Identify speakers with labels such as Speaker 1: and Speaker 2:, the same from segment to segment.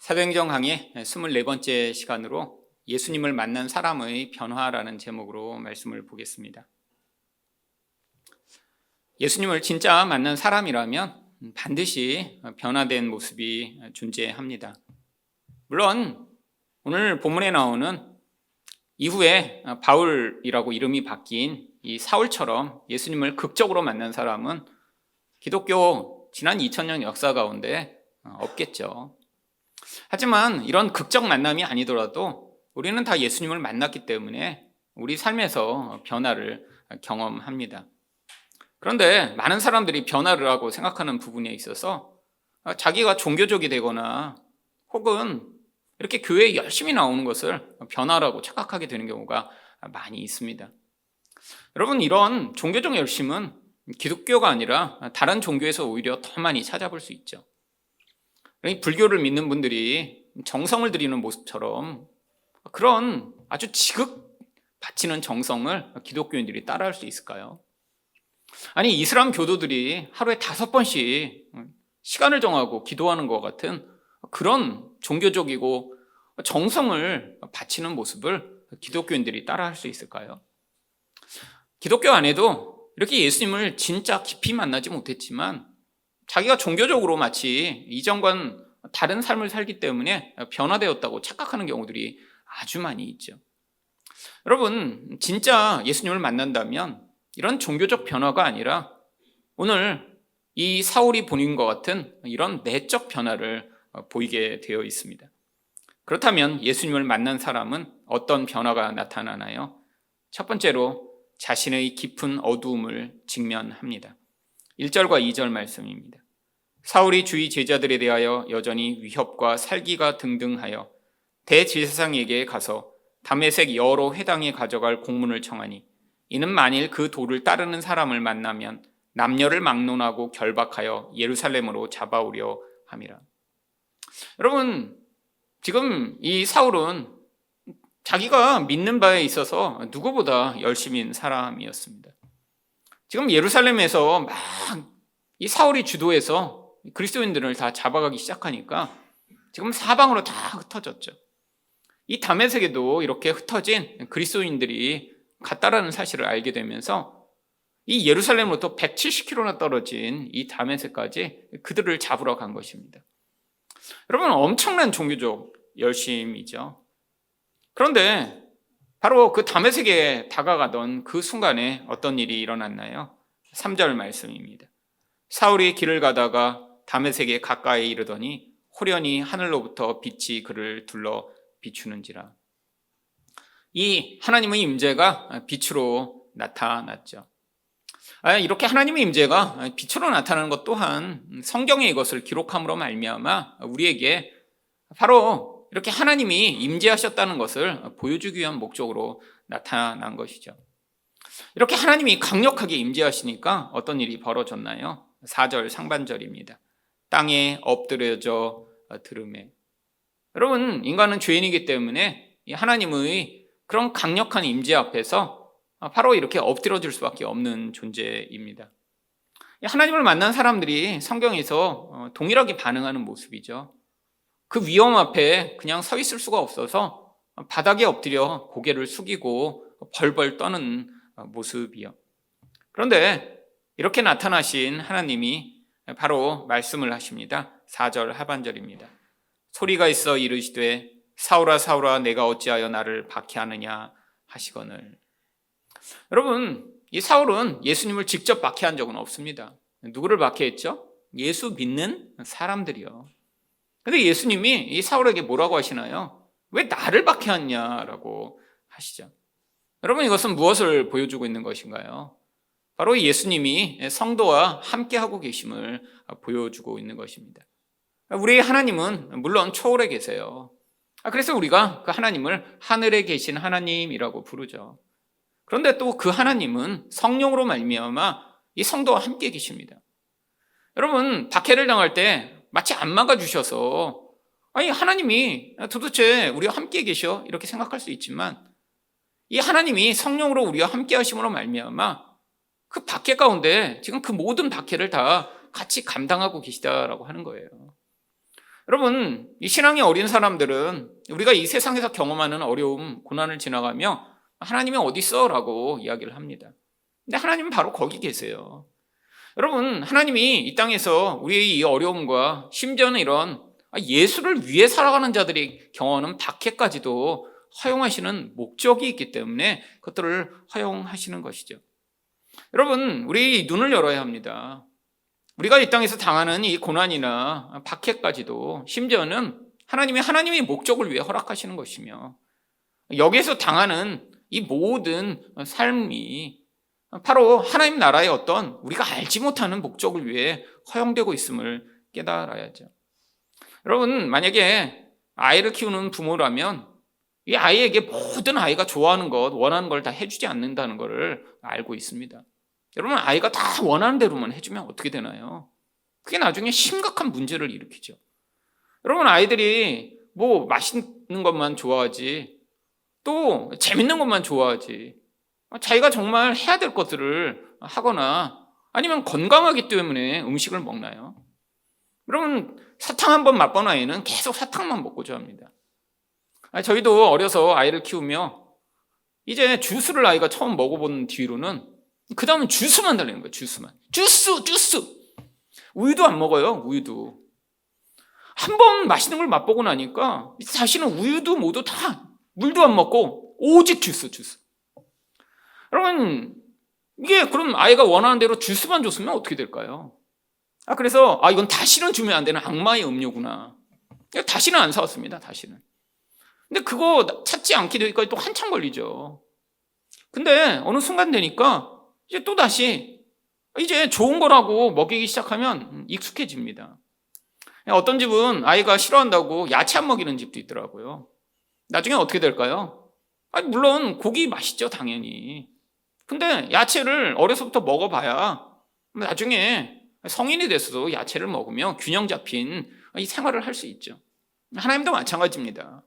Speaker 1: 사도행전 강의 24번째 시간으로 예수님을 만난 사람의 변화라는 제목으로 말씀을 보겠습니다. 예수님을 진짜 만난 사람이라면 반드시 변화된 모습이 존재합니다. 물론 오늘 본문에 나오는 이후에 바울이라고 이름이 바뀐 이 사울처럼 예수님을 극적으로 만난 사람은 기독교 지난 2000년 역사 가운데 없겠죠. 하지만 이런 극적 만남이 아니더라도 우리는 다 예수님을 만났기 때문에 우리 삶에서 변화를 경험합니다. 그런데 많은 사람들이 변화를 하고 생각하는 부분에 있어서 자기가 종교적이 되거나 혹은 이렇게 교회에 열심히 나오는 것을 변화라고 착각하게 되는 경우가 많이 있습니다. 여러분, 이런 종교적 열심은 기독교가 아니라 다른 종교에서 오히려 더 많이 찾아볼 수 있죠. 불교를 믿는 분들이 정성을 들이는 모습처럼 그런 아주 지극 바치는 정성을 기독교인들이 따라할 수 있을까요? 아니, 이슬람 교도들이 하루에 5번씩 시간을 정하고 기도하는 것 같은 그런 종교적이고 정성을 바치는 모습을 기독교인들이 따라할 수 있을까요? 기독교 안에도 이렇게 예수님을 진짜 깊이 만나지 못했지만 자기가 종교적으로 마치 이전과는 다른 삶을 살기 때문에 변화되었다고 착각하는 경우들이 아주 많이 있죠. 여러분, 진짜 예수님을 만난다면 이런 종교적 변화가 아니라 오늘 이 사울이 보인 것 같은 이런 내적 변화를 보이게 되어 있습니다. 그렇다면 예수님을 만난 사람은 어떤 변화가 나타나나요? 첫 번째로 자신의 깊은 어두움을 직면합니다. 1절과 2절 말씀입니다. 사울이 주의 제자들에 대하여 여전히 위협과 살기가 등등하여 대제사장에게 가서 다메섹 여러 회당에 가져갈 공문을 청하니 이는 만일 그 도를 따르는 사람을 만나면 남녀를 막론하고 결박하여 예루살렘으로 잡아오려 함이라. 여러분, 지금 이 사울은 자기가 믿는 바에 있어서 누구보다 열심인 사람이었습니다. 지금 예루살렘에서 막 이 사울이 주도해서 그리스도인들을 다 잡아가기 시작하니까 지금 사방으로 다 흩어졌죠. 이 다메섹에도 이렇게 흩어진 그리스도인들이 갔다라는 사실을 알게 되면서 이 예루살렘으로부터 170km나 떨어진 이 다메섹까지 그들을 잡으러 간 것입니다. 여러분, 엄청난 종교적 열심이죠. 그런데 바로 그 다메섹에 다가가던 그 순간에 어떤 일이 일어났나요? 3절 말씀입니다. 사울이 길을 가다가 다메섹에 가까이 이르더니 호련히 하늘로부터 빛이 그를 둘러 비추는지라. 이 하나님의 임재가 빛으로 나타났죠. 이렇게 하나님의 임재가 빛으로 나타나는 것 또한 성경에 이것을 기록함으로 말미암아 우리에게 바로 이렇게 하나님이 임재하셨다는 것을 보여주기 위한 목적으로 나타난 것이죠. 이렇게 하나님이 강력하게 임재하시니까 어떤 일이 벌어졌나요? 4절 상반절입니다. 땅에 엎드려져 들으매. 여러분, 인간은 죄인이기 때문에 하나님의 그런 강력한 임재 앞에서 바로 이렇게 엎드려질 수밖에 없는 존재입니다. 하나님을 만난 사람들이 성경에서 동일하게 반응하는 모습이죠. 그 위험 앞에 그냥 서 있을 수가 없어서 바닥에 엎드려 고개를 숙이고 벌벌 떠는 모습이요. 그런데 이렇게 나타나신 하나님이 바로 말씀을 하십니다. 4절 하반절입니다. 소리가 있어 이르시되 사울아 사울아 내가 어찌하여 나를 박해하느냐 하시거늘. 여러분, 이 사울은 예수님을 직접 박해한 적은 없습니다. 누구를 박해했죠? 예수 믿는 사람들이요. 근데 예수님이 이 사울에게 뭐라고 하시나요? 왜 나를 박해하냐라고 하시죠. 여러분, 이것은 무엇을 보여주고 있는 것인가요? 바로 예수님이 성도와 함께하고 계심을 보여주고 있는 것입니다. 우리의 하나님은 물론 초월해 계세요. 그래서 우리가 그 하나님을 하늘에 계신 하나님이라고 부르죠. 그런데 또 그 하나님은 성령으로 말미암아 이 성도와 함께 계십니다. 여러분, 박해를 당할 때 마치 안 막아주셔서 하나님이 도대체 우리와 함께 계셔 이렇게 생각할 수 있지만 이 하나님이 성령으로 우리와 함께 하심으로 말미암아 그 박해 가운데 지금 그 모든 박해를 다 같이 감당하고 계시다라고 하는 거예요. 여러분, 이 신앙이 어린 사람들은 우리가 이 세상에서 경험하는 어려움, 고난을 지나가며 하나님이 어디 있어? 라고 이야기를 합니다. 근데 하나님은 바로 거기 계세요. 여러분, 하나님이 이 땅에서 우리의 이 어려움과 심지어는 이런 예수를 위해 살아가는 자들이 경험하는 박해까지도 허용하시는 목적이 있기 때문에 그것들을 허용하시는 것이죠. 여러분, 우리 눈을 열어야 합니다. 우리가 이 땅에서 당하는 이 고난이나 박해까지도 심지어는 하나님이 목적을 위해 허락하시는 것이며, 여기에서 당하는 이 모든 삶이 바로 하나님 나라의 어떤 우리가 알지 못하는 목적을 위해 허용되고 있음을 깨달아야죠. 여러분, 만약에 아이를 키우는 부모라면 이 아이에게 모든 아이가 좋아하는 것, 원하는 걸 다 해주지 않는다는 것을 알고 있습니다. 여러분, 아이가 다 원하는 대로만 해주면 어떻게 되나요? 그게 나중에 심각한 문제를 일으키죠. 여러분, 아이들이 뭐 맛있는 것만 좋아하지, 또 재밌는 것만 좋아하지, 자기가 정말 해야 될 것들을 하거나 아니면 건강하기 때문에 음식을 먹나요? 여러분, 사탕 한번 맛본 아이는 계속 사탕만 먹고자 합니다. 저희도 어려서 아이를 키우며 이제 주스를 아이가 처음 먹어본 뒤로는 그 다음은 주스만 달리는 거예요. 주스. 우유도 안 먹어요. 우유도. 한 번 맛있는 걸 맛보고 나니까 다시는 우유도 모두 다 물도 안 먹고 오직 주스. 여러분, 이게 그럼 아이가 원하는 대로 주스만 줬으면 어떻게 될까요? 그래서 이건 다시는 주면 안 되는 악마의 음료구나. 다시는 안 사왔습니다. 다시는. 근데 그거 찾지 않게 되기까지 또 한참 걸리죠. 근데 어느 순간 되니까 이제 또 다시 이제 좋은 거라고 먹이기 시작하면 익숙해집니다. 어떤 집은 아이가 싫어한다고 야채 안 먹이는 집도 있더라고요. 나중에 어떻게 될까요? 물론 고기 맛있죠, 당연히. 근데 야채를 어려서부터 먹어봐야 나중에 성인이 돼서도 야채를 먹으며 균형 잡힌 이 생활을 할 수 있죠. 하나님도 마찬가지입니다.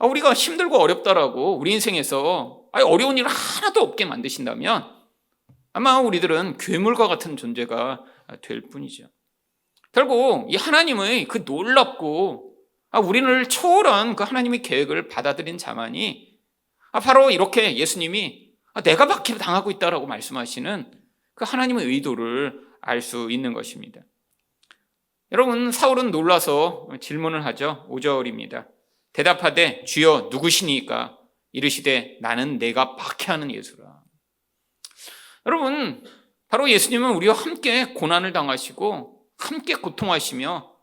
Speaker 1: 우리가 힘들고 어렵다라고 우리 인생에서 어려운 일 하나도 없게 만드신다면 아마 우리들은 괴물과 같은 존재가 될 뿐이죠. 결국 이 하나님의 그 놀랍고 우리를 초월한 그 하나님의 계획을 받아들인 자만이 바로 이렇게 예수님이 내가 박해를 당하고 있다라고 말씀하시는 그 하나님의 의도를 알 수 있는 것입니다. 여러분, 사울은 놀라서 질문을 하죠. 5절입니다. 대답하되 주여 누구시니까? 이르시되 나는 내가 박해하는 예수라. 여러분, 바로 예수님은 우리와 함께 고난을 당하시고 함께 고통하시며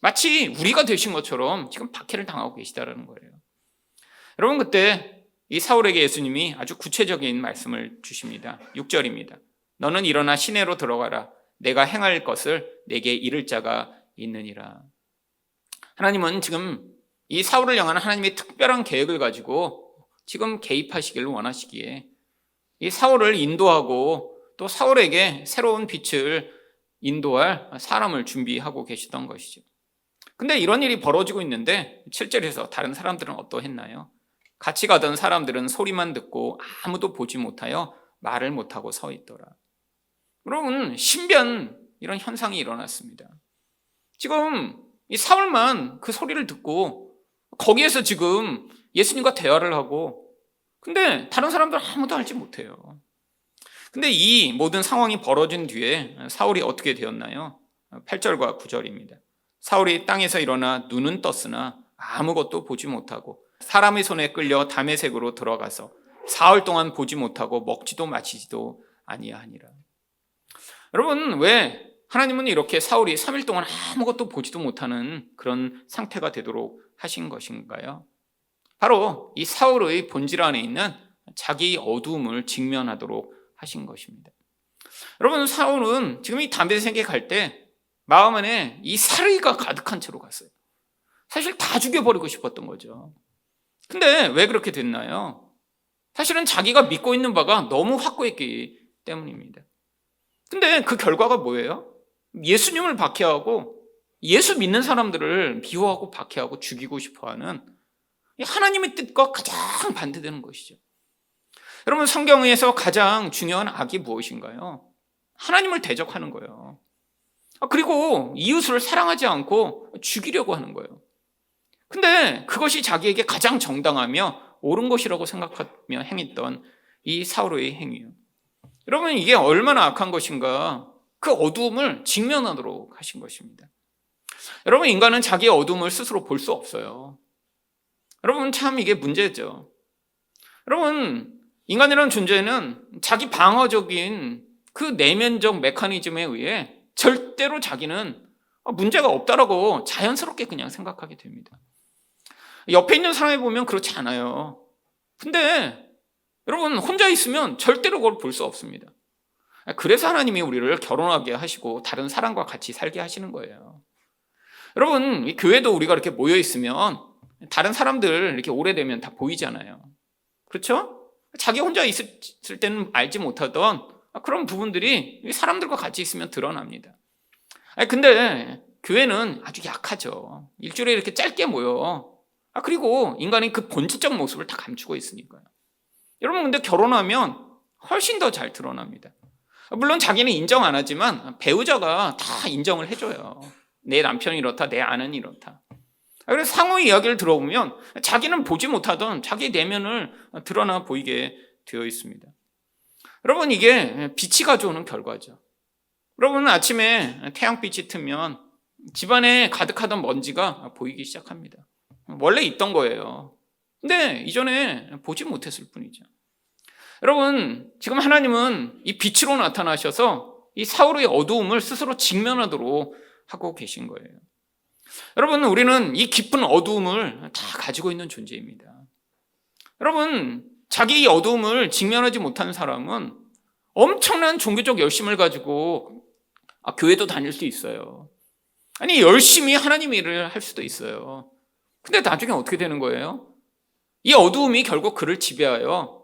Speaker 1: 마치 우리가 되신 것처럼 지금 박해를 당하고 계시다는 거예요. 여러분, 그때 이 사울에게 예수님이 아주 구체적인 말씀을 주십니다. 6절입니다. 너는 일어나 시내로 들어가라. 내가 행할 것을 내게 이를 자가 있느니라. 하나님은 지금 이 사울을 향한 하나님의 특별한 계획을 가지고 지금 개입하시기를 원하시기에 이 사울을 인도하고 또 사울에게 새로운 빛을 인도할 사람을 준비하고 계시던 것이죠. 근데 이런 일이 벌어지고 있는데 7절에서 다른 사람들은 어떠했나요? 같이 가던 사람들은 소리만 듣고 아무도 보지 못하여 말을 못하고 서 있더라. 여러분, 신비한 이런 현상이 일어났습니다. 지금 이 사울만 그 소리를 듣고 거기에서 지금 예수님과 대화를 하고, 근데 다른 사람들 아무도 알지 못해요. 근데 이 모든 상황이 벌어진 뒤에 사울이 어떻게 되었나요? 8절과 9절입니다. 사울이 땅에서 일어나 눈은 떴으나 아무것도 보지 못하고 사람의 손에 끌려 다메섹으로 들어가서 사흘 동안 보지 못하고 먹지도 마시지도 아니하니라. 여러분, 왜 하나님은 이렇게 사울이 3일 동안 아무것도 보지도 못하는 그런 상태가 되도록 하신 것인가요? 바로 이 사울의 본질 안에 있는 자기 어두움을 직면하도록 하신 것입니다. 여러분, 사울은 지금 이 다메섹에 갈 때 마음 안에 이 살의가 가득한 채로 갔어요. 사실 다 죽여버리고 싶었던 거죠. 근데 왜 그렇게 됐나요? 사실은 자기가 믿고 있는 바가 너무 확고했기 때문입니다. 근데 그 결과가 뭐예요? 예수님을 박해하고 예수 믿는 사람들을 미워하고 박해하고 죽이고 싶어하는 하나님의 뜻과 가장 반대되는 것이죠. 여러분, 성경에서 가장 중요한 악이 무엇인가요? 하나님을 대적하는 거예요. 그리고 이웃을 사랑하지 않고 죽이려고 하는 거예요. 근데 그것이 자기에게 가장 정당하며 옳은 것이라고 생각하며 행했던 이 사울의 행위예요. 여러분, 이게 얼마나 악한 것인가, 그 어두움을 직면하도록 하신 것입니다. 여러분, 인간은 자기의 어두움을 스스로 볼 수 없어요. 여러분, 참 이게 문제죠. 여러분, 인간이라는 존재는 자기 방어적인 그 내면적 메커니즘에 의해 절대로 자기는 문제가 없다라고 자연스럽게 그냥 생각하게 됩니다. 옆에 있는 사람을 보면 그렇지 않아요. 근데 여러분, 혼자 있으면 절대로 그걸 볼 수 없습니다. 그래서 하나님이 우리를 결혼하게 하시고 다른 사람과 같이 살게 하시는 거예요. 여러분, 이 교회도 우리가 이렇게 모여 있으면 다른 사람들 이렇게 오래되면 다 보이잖아요. 그렇죠? 자기 혼자 있을 때는 알지 못하던 그런 부분들이 사람들과 같이 있으면 드러납니다. 근데 교회는 아주 약하죠. 일주일에 이렇게 짧게 모여. 그리고 인간이 그 본질적 모습을 다 감추고 있으니까요. 여러분, 근데 결혼하면 훨씬 더 잘 드러납니다. 물론 자기는 인정 안 하지만 배우자가 다 인정을 해줘요. 내 남편이 이렇다, 내 아내는 이렇다. 그래서 상호 이야기를 들어보면 자기는 보지 못하던 자기 내면을 드러나 보이게 되어 있습니다. 여러분, 이게 빛이 가져오는 결과죠. 여러분, 아침에 태양빛이 트면 집안에 가득하던 먼지가 보이기 시작합니다. 원래 있던 거예요. 근데 이전에 보지 못했을 뿐이죠. 여러분, 지금 하나님은 이 빛으로 나타나셔서 이 사울의 어두움을 스스로 직면하도록 하고 계신 거예요. 여러분, 우리는 이 깊은 어두움을 다 가지고 있는 존재입니다. 여러분, 자기 어두움을 직면하지 못한 사람은 엄청난 종교적 열심을 가지고 교회도 다닐 수 있어요. 아니, 열심히 하나님 일을 할 수도 있어요. 근데 나중에 어떻게 되는 거예요? 이 어두움이 결국 그를 지배하여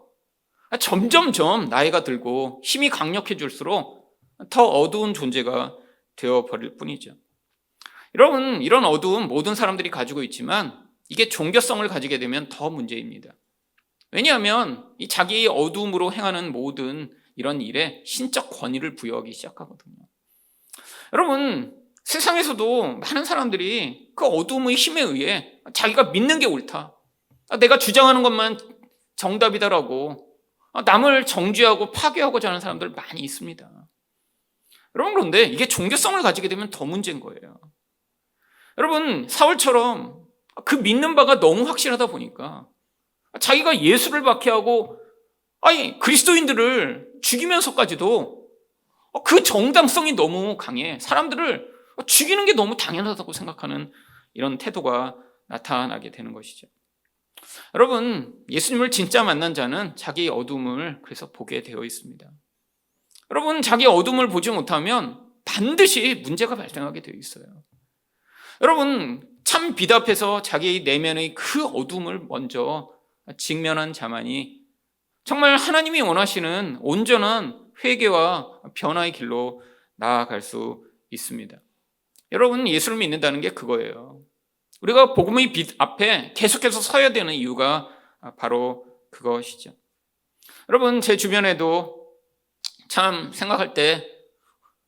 Speaker 1: 점점점 나이가 들고 힘이 강력해질수록 더 어두운 존재가 되어버릴 뿐이죠. 여러분, 이런 어두움 모든 사람들이 가지고 있지만 이게 종교성을 가지게 되면 더 문제입니다. 왜냐하면 이 자기의 어두움으로 행하는 모든 이런 일에 신적 권위를 부여하기 시작하거든요. 여러분, 세상에서도 많은 사람들이 그 어두움의 힘에 의해 자기가 믿는 게 옳다, 내가 주장하는 것만 정답이다라고 남을 정죄하고 파괴하고자 하는 사람들 많이 있습니다. 여러분, 그런데 이게 종교성을 가지게 되면 더 문제인 거예요. 여러분, 사울처럼 그 믿는 바가 너무 확실하다 보니까 자기가 예수를 박해하고 그리스도인들을 죽이면서까지도 그 정당성이 너무 강해 사람들을 죽이는 게 너무 당연하다고 생각하는 이런 태도가 나타나게 되는 것이죠. 여러분, 예수님을 진짜 만난 자는 자기의 어둠을 그래서 보게 되어 있습니다. 여러분, 자기의 어둠을 보지 못하면 반드시 문제가 발생하게 되어 있어요. 여러분, 참 비답해서 자기 내면의 그 어둠을 먼저 직면한 자만이 정말 하나님이 원하시는 온전한 회개와 변화의 길로 나아갈 수 있습니다. 여러분, 예수를 믿는다는 게 그거예요. 우리가 복음의 빛 앞에 계속해서 서야 되는 이유가 바로 그것이죠. 여러분, 제 주변에도 참 생각할 때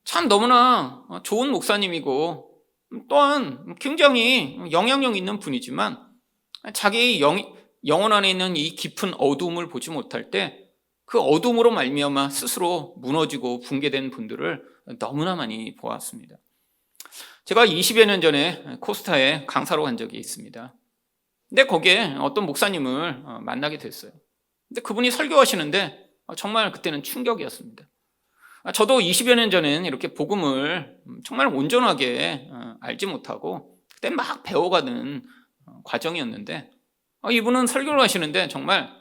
Speaker 1: 참 너무나 좋은 목사님이고 또한 굉장히 영향력 있는 분이지만 자기 영혼 안에 있는 이 깊은 어두움을 보지 못할 때 그 어두움으로 말미암아 스스로 무너지고 붕괴된 분들을 너무나 많이 보았습니다. 제가 20여 년 전에 코스타에 강사로 간 적이 있습니다. 근데 거기에 어떤 목사님을 만나게 됐어요. 근데 그분이 설교하시는데 정말 그때는 충격이었습니다. 저도 20여 년 전에는 이렇게 복음을 정말 온전하게 알지 못하고 그때 막 배워가는 과정이었는데 이분은 설교를 하시는데 정말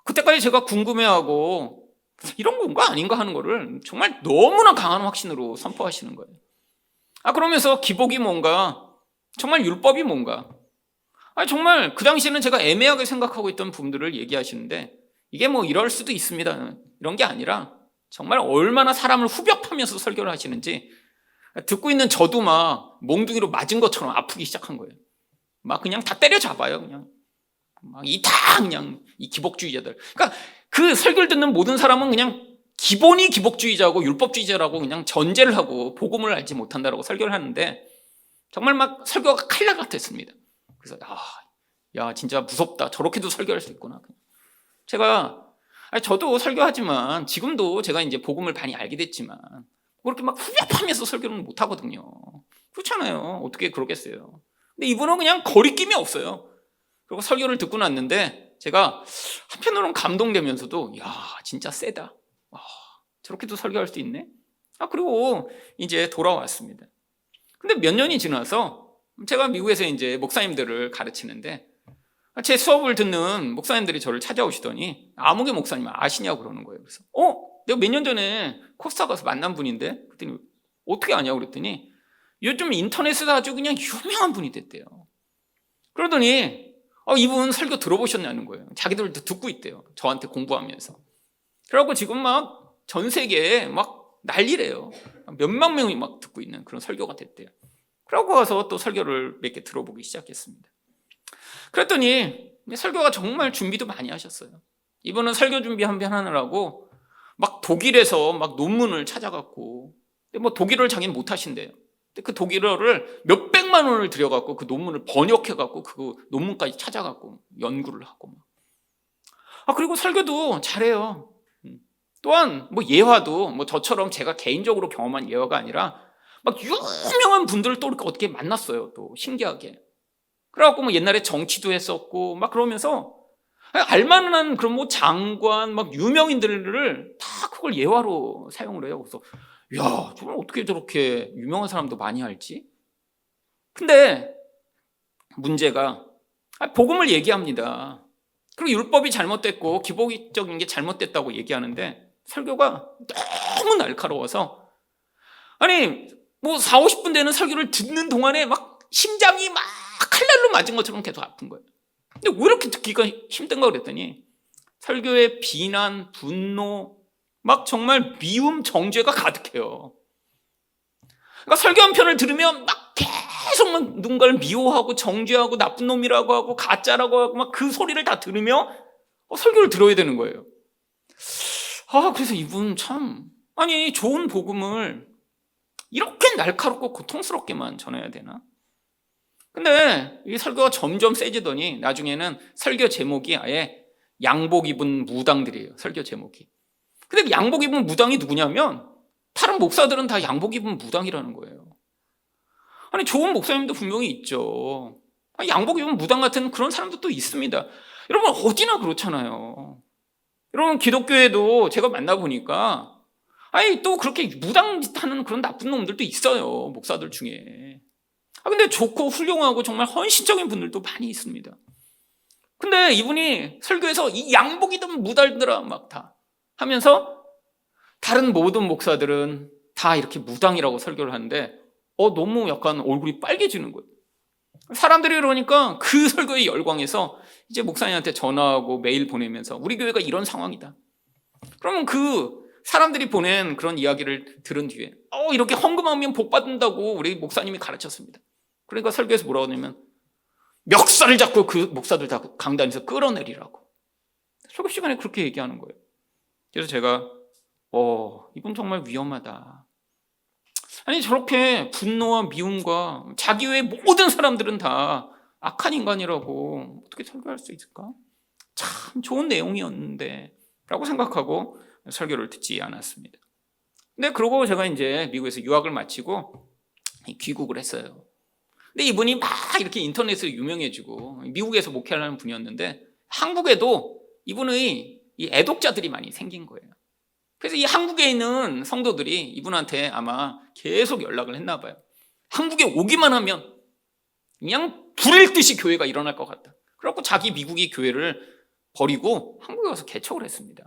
Speaker 1: 그때까지 제가 궁금해하고 이런 건가 아닌가 하는 거를 정말 너무나 강한 확신으로 선포하시는 거예요. 그러면서 기복이 뭔가, 정말 율법이 뭔가, 정말 그 당시에는 제가 애매하게 생각하고 있던 부분들을 얘기하시는데 이게 뭐 이럴 수도 있습니다, 이런 게 아니라 정말 얼마나 사람을 후벼파면서 설교를 하시는지 듣고 있는 저도 막 몽둥이로 맞은 것처럼 아프기 시작한 거예요. 막 그냥 다 때려잡아요. 그냥 막 그냥 이 기복주의자들. 그러니까 그 설교를 듣는 모든 사람은 그냥 기본이 기복주의자고 율법주의자라고 그냥 전제를 하고 복음을 알지 못한다라고 설교를 하는데 정말 막 설교가 칼날 같았습니다. 그래서 야 진짜 무섭다. 저렇게도 설교할 수 있구나. 저도 설교하지만 지금도 제가 이제 복음을 많이 알게 됐지만 그렇게 막 후벼파면서 설교는 못 하거든요. 그렇잖아요. 어떻게 그러겠어요. 근데 이분은 그냥 거리낌이 없어요. 그리고 설교를 듣고 났는데 제가 한편으로는 감동되면서도 야 진짜 세다. 저렇게도 설교할 수 있네. 그리고 이제 돌아왔습니다. 근데 몇 년이 지나서 제가 미국에서 이제 목사님들을 가르치는데 제 수업을 듣는 목사님들이 저를 찾아오시더니 아무개 목사님 아시냐고 그러는 거예요. 그래서 내가 몇 년 전에 코스타 가서 만난 분인데 그랬더니 어떻게 아냐고 그랬더니 요즘 인터넷에서 아주 그냥 유명한 분이 됐대요. 그러더니 이분 설교 들어보셨냐는 거예요. 자기들도 듣고 있대요. 저한테 공부하면서. 그래갖고 지금 막 전 세계에 막 난리래요. 몇만 명이 막 듣고 있는 그런 설교가 됐대요. 그러고 가서 또 설교를 몇 개 들어보기 시작했습니다. 그랬더니 설교가 정말 준비도 많이 하셨어요. 이분은 설교 준비 한 편 하느라고 막 독일에서 막 논문을 찾아갖고 뭐 독일어를 자기는 못 하신대요. 근데 그 독일어를 몇백만 원을 들여갖고 그 논문을 번역해갖고 그 논문까지 찾아갖고 연구를 하고 그리고 설교도 잘해요. 또한 뭐 예화도 뭐 저처럼 제가 개인적으로 경험한 예화가 아니라 막 유명한 분들을 또 이렇게 어떻게 만났어요. 또 신기하게. 그래갖고 뭐 옛날에 정치도 했었고 막 그러면서 알만한 그런 뭐 장관 막 유명인들을 다 그걸 예화로 사용을 해요. 그래서 야, 저건 어떻게 저렇게 유명한 사람도 많이 알지? 근데 문제가 복음을 얘기합니다. 그리고 율법이 잘못됐고 기복적인 게 잘못됐다고 얘기하는데 설교가 너무 날카로워서 뭐 4, 50분 되는 설교를 듣는 동안에 막 심장이 막 칼날로 맞은 것처럼 계속 아픈 거예요. 근데 왜 이렇게 듣기가 힘든가 그랬더니 설교의 비난, 분노, 막 정말 미움, 정죄가 가득해요. 그러니까 설교 한 편을 들으면 막 계속 막 누군가를 미워하고 정죄하고 나쁜 놈이라고 하고 가짜라고 하고 막 그 소리를 다 들으며 설교를 들어야 되는 거예요. 그래서 이분 참 좋은 복음을 이렇게 날카롭고 고통스럽게만 전해야 되나? 근데 이 설교가 점점 세지더니 나중에는 설교 제목이 아예 양복 입은 무당들이에요. 설교 제목이. 근데 양복 입은 무당이 누구냐면 다른 목사들은 다 양복 입은 무당이라는 거예요. 좋은 목사님도 분명히 있죠. 양복 입은 무당 같은 그런 사람도 또 있습니다. 여러분 어디나 그렇잖아요. 여러분 기독교에도 제가 만나보니까 또 그렇게 무당 짓하는 그런 나쁜 놈들도 있어요. 목사들 중에. 근데 좋고 훌륭하고 정말 헌신적인 분들도 많이 있습니다. 근데 이분이 설교에서 이 양복이든 무당들아 막 다 하면서 다른 모든 목사들은 다 이렇게 무당이라고 설교를 하는데 너무 약간 얼굴이 빨개지는 거예요. 사람들이 그러니까 그 설교에 열광해서 이제 목사님한테 전화하고 메일 보내면서 우리 교회가 이런 상황이다. 그러면 그 사람들이 보낸 그런 이야기를 들은 뒤에 이렇게 헌금하면 복 받는다고 우리 목사님이 가르쳤습니다. 그러니까 설교에서 뭐라고 하냐면 멱살을 잡고 그 목사들 다 강단에서 끌어내리라고. 설교 시간에 그렇게 얘기하는 거예요. 그래서 제가 이분 정말 위험하다. 저렇게 분노와 미움과 자기 외의 모든 사람들은 다 악한 인간이라고 어떻게 설교할 수 있을까? 참 좋은 내용이었는데 라고 생각하고 설교를 듣지 않았습니다. 근데 그러고 제가 이제 미국에서 유학을 마치고 귀국을 했어요. 근데 이분이 막 이렇게 인터넷으로 유명해지고 미국에서 목회하는 분이었는데 한국에도 이분의 이 애독자들이 많이 생긴 거예요. 그래서 이 한국에 있는 성도들이 이분한테 아마 계속 연락을 했나 봐요. 한국에 오기만 하면 그냥 불일 듯이 교회가 일어날 것 같다. 그래갖고 자기 미국의 교회를 버리고 한국에 와서 개척을 했습니다.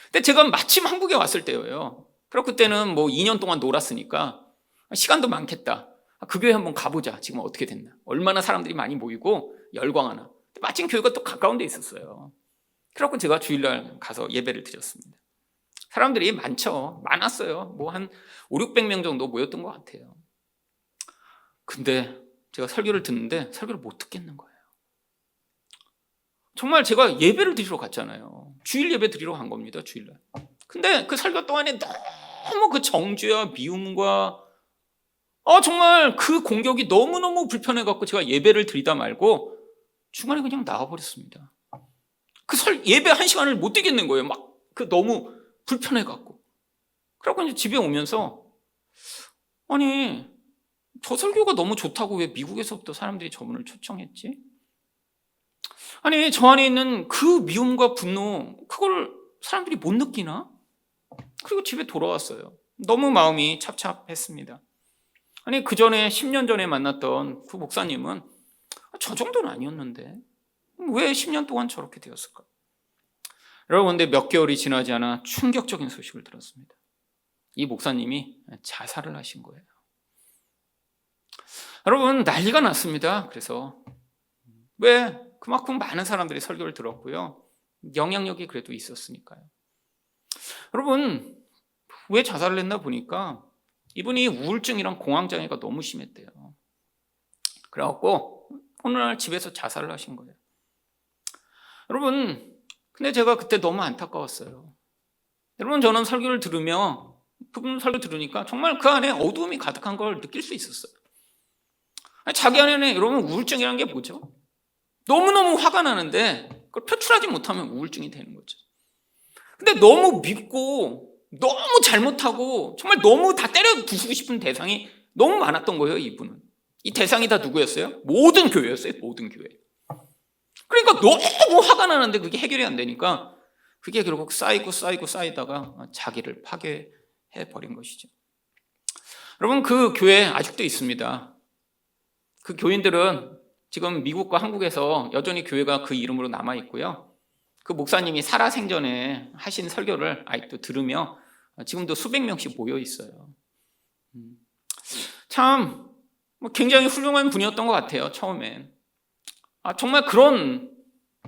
Speaker 1: 근데 제가 마침 한국에 왔을 때예요. 그리고 그때는 뭐 2년 동안 놀았으니까 시간도 많겠다. 그 교회 한번 가보자. 지금 어떻게 됐나. 얼마나 사람들이 많이 모이고 열광하나. 마침 교회가 또 가까운 데 있었어요. 그래갖고 제가 주일날 가서 예배를 드렸습니다. 사람들이 많았어요. 뭐 한 5, 600명 정도 모였던 것 같아요. 근데 제가 설교를 듣는데 설교를 못 듣겠는 거예요. 정말 제가 예배를 드리러 갔잖아요. 주일 예배 드리러 간 겁니다. 주일날. 근데 그 설교 동안에 너무 그 정죄와 미움과 정말 그 공격이 너무너무 불편해갖고 제가 예배를 드리다 말고 중간에 그냥 나와버렸습니다. 예배 1시간을 못 드리겠는 거예요. 막 너무 불편해갖고. 그러고 이제 집에 오면서 아니 저 설교가 너무 좋다고 왜 미국에서부터 사람들이 저분을 초청했지? 아니 저 안에 있는 그 미움과 분노 그걸 사람들이 못 느끼나? 그리고 집에 돌아왔어요. 너무 마음이 찹찹했습니다. 아니 그 전에 10년 전에 만났던 그 목사님은 저 정도는 아니었는데 왜 10년 동안 저렇게 되었을까? 여러분, 근데 몇 개월이 지나지 않아 충격적인 소식을 들었습니다. 이 목사님이 자살을 하신 거예요. 여러분, 난리가 났습니다. 그래서 왜? 그만큼 많은 사람들이 설교를 들었고요. 영향력이 그래도 있었으니까요. 여러분, 왜 자살을 했나 보니까 이분이 우울증이랑 공황장애가 너무 심했대요. 그래갖고 어느 날 집에서 자살을 하신 거예요. 여러분, 근데 제가 그때 너무 안타까웠어요. 여러분, 저는 설교를 들으며 그분 설교 들으니까 정말 그 안에 어두움이 가득한 걸 느낄 수 있었어요. 자기 안에는 여러분 우울증이라는 게 뭐죠? 너무너무 화가 나는데 그걸 표출하지 못하면 우울증이 되는 거죠. 근데 너무 밉고 너무 잘못하고 정말 너무 다 때려 부수고 싶은 대상이 너무 많았던 거예요. 이분은. 이 대상이 다 누구였어요? 모든 교회였어요. 모든 교회. 그러니까 너무 화가 나는데 그게 해결이 안 되니까 그게 결국 쌓이다가 자기를 파괴해버린 것이죠. 여러분, 그 교회 아직도 있습니다. 그 교인들은 지금 미국과 한국에서 여전히 교회가 그 이름으로 남아있고요. 그 목사님이 살아생전에 하신 설교를 아직도 들으며 지금도 수백 명씩 모여 있어요. 참 굉장히 훌륭한 분이었던 것 같아요. 처음엔.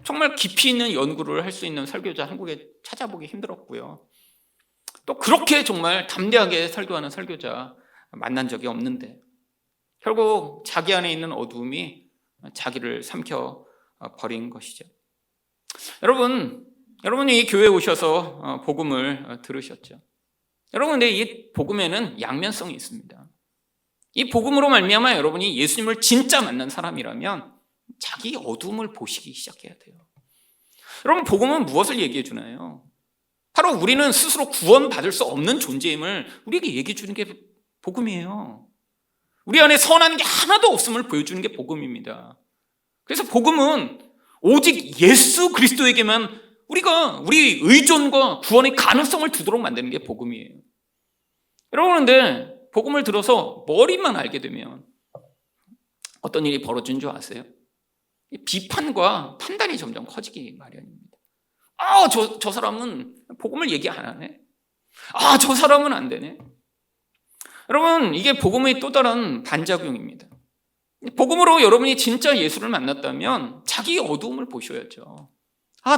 Speaker 1: 정말 깊이 있는 연구를 할 수 있는 설교자 한국에 찾아보기 힘들었고요. 또 그렇게 정말 담대하게 설교하는 설교자 만난 적이 없는데 결국 자기 안에 있는 어두움이 자기를 삼켜버린 것이죠. 여러분이 이 교회에 오셔서 복음을 들으셨죠. 여러분, 근데 이 복음에는 양면성이 있습니다. 이 복음으로 말미암아 여러분이 예수님을 진짜 만난 사람이라면 자기 어두움을 보시기 시작해야 돼요. 여러분, 복음은 무엇을 얘기해 주나요? 바로 우리는 스스로 구원받을 수 없는 존재임을 우리에게 얘기해 주는 게 복음이에요. 우리 안에 선한 게 하나도 없음을 보여주는 게 복음입니다. 그래서 복음은 오직 예수 그리스도에게만 우리 의존과 구원의 가능성을 두도록 만드는 게 복음이에요. 여러분, 근데 복음을 들어서 머리만 알게 되면 어떤 일이 벌어진 줄 아세요? 비판과 판단이 점점 커지기 마련입니다. 저 사람은 복음을 얘기 안 하네. 저 사람은 안 되네. 여러분, 이게 복음의 또 다른 반작용입니다. 복음으로 여러분이 진짜 예수를 만났다면 자기 어두움을 보셔야죠.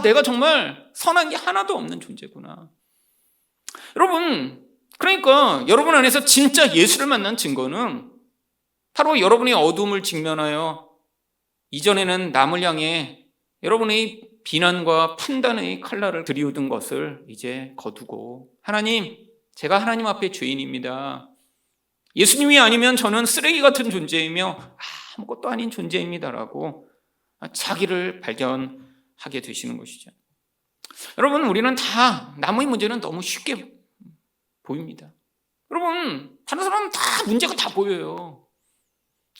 Speaker 1: 내가 정말 선한 게 하나도 없는 존재구나. 여러분, 그러니까 여러분 안에서 진짜 예수를 만난 증거는 바로 여러분의 어두움을 직면하여 이전에는 남을 향해 여러분의 비난과 판단의 칼날을 들이우던 것을 이제 거두고 하나님, 제가 하나님 앞에 죄인입니다. 예수님이 아니면 저는 쓰레기 같은 존재이며 아무것도 아닌 존재입니다라고 자기를 발견하게 되시는 것이죠. 여러분, 우리는 다 남의 문제는 너무 쉽게 보입니다. 여러분, 다른 사람은 다 문제가 다 보여요.